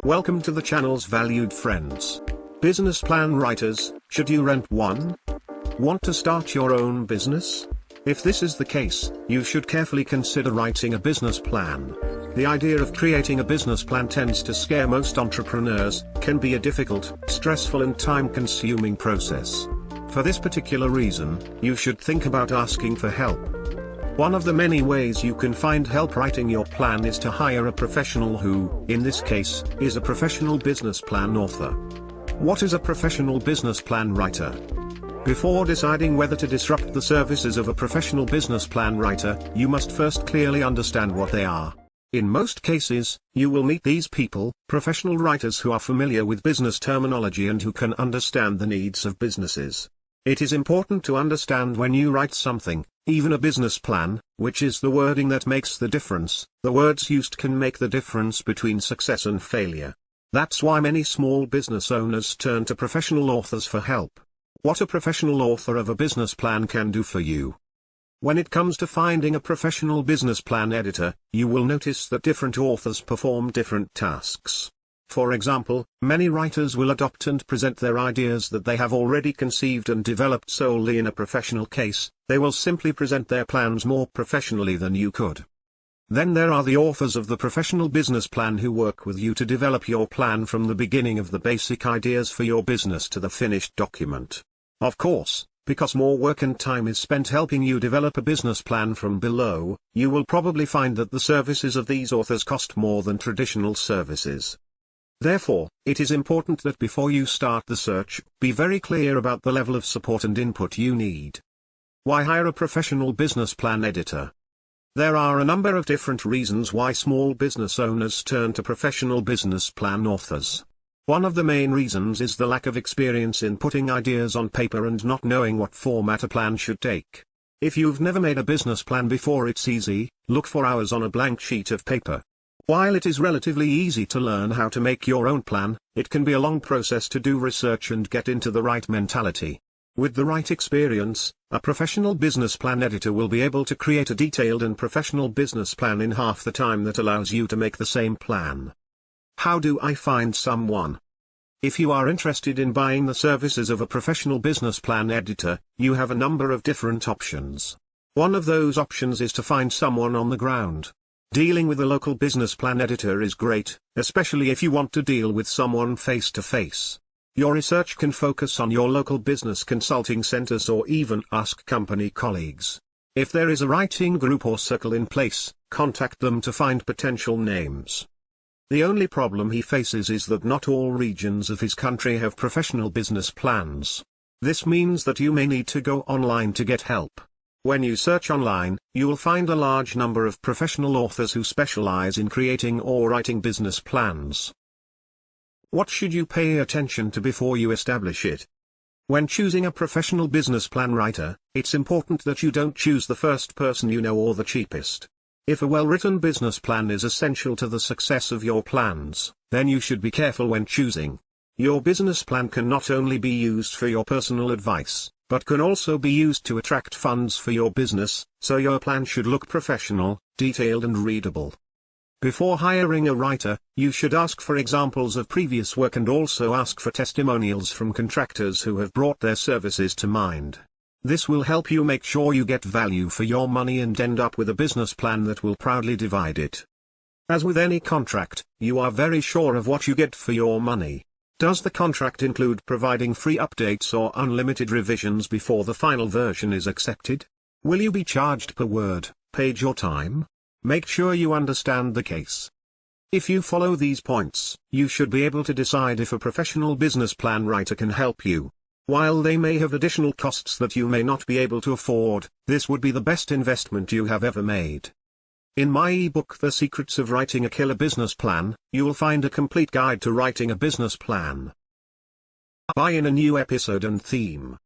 Welcome to the channel's valued friends. Business plan writers, should you rent one? Want to start your own business? If this is the case, you should carefully consider writing a business plan. The idea of creating a business plan tends to scare most entrepreneurs, can be a difficult, stressful and time-consuming process. For this particular reason, you should think about asking for help. One of the many ways you can find help writing your plan is to hire a professional who, in this case, is a professional business plan author. What is a professional business plan writer? Before deciding whether to disrupt the services of a professional business plan writer, you must first clearly understand what they are. In most cases, you will meet these people, professional writers who are familiar with business terminology and who can understand the needs of businesses. It is important to understand when you write something, even a business plan, which is the wording that makes the difference. The words used can make the difference between success and failure. That's why many small business owners turn to professional authors for help. What a professional author of a business plan can do for you. When it comes to finding a professional business plan editor, you will notice that different authors perform different tasks. For example, many writers will adopt and present their ideas that they have already conceived and developed solely in a professional case. They will simply present their plans more professionally than you could. Then there are the authors of the professional business plan who work with you to develop your plan from the beginning of the basic ideas for your business to the finished document. Of course, because more work and time is spent helping you develop a business plan from below, you will probably find that the services of these authors cost more than traditional services. Therefore, it is important that before you start the search, be very clear about the level of support and input you need. Why hire a professional business plan editor? There are a number of different reasons why small business owners turn to professional business plan authors. One of the main reasons is the lack of experience in putting ideas on paper and not knowing what format a plan should take. If you've never made a business plan before, it's easy. Look for hours on a blank sheet of paper. While it is relatively easy to learn how to make your own plan, it can be a long process to do research and get into the right mentality. With the right experience, a professional business plan editor will be able to create a detailed and professional business plan in half the time that allows you to make the same plan. How do I find someone? If you are interested in buying the services of a professional business plan editor, you have a number of different options. One of those options is to find someone on the ground. Dealing with a local business plan editor is great, especially if you want to deal with someone face to face. Your research can focus on your local business consulting centers or even ask company colleagues. If there is a writing group or circle in place, contact them to find potential names. The only problem he faces is that not all regions of his country have professional business plans. This means that you may need to go online to get help. When you search online, you will find a large number of professional authors who specialize in creating or writing business plans. What should you pay attention to before you establish it? When choosing a professional business plan writer, it's important that you don't choose the first person you know or the cheapest. If a well-written business plan is essential to the success of your plans, then you should be careful when choosing. Your business plan can not only be used for your personal advice, but can also be used to attract funds for your business, so your plan should look professional, detailed and readable. Before hiring a writer, you should ask for examples of previous work and also ask for testimonials from contractors who have brought their services to mind. This will help you make sure you get value for your money and end up with a business plan that will proudly divide it. As with any contract, you are very sure of what you get for your money. Does the contract include providing free updates or unlimited revisions before the final version is accepted? Will you be charged per word, page or time? Make sure you understand the case. If you follow these points, you should be able to decide if a professional business plan writer can help you. While they may have additional costs that you may not be able to afford, this would be the best investment you have ever made. In my ebook The Secrets of Writing a Killer Business Plan, you will find a complete guide to writing a business plan. Buy in a new episode and theme.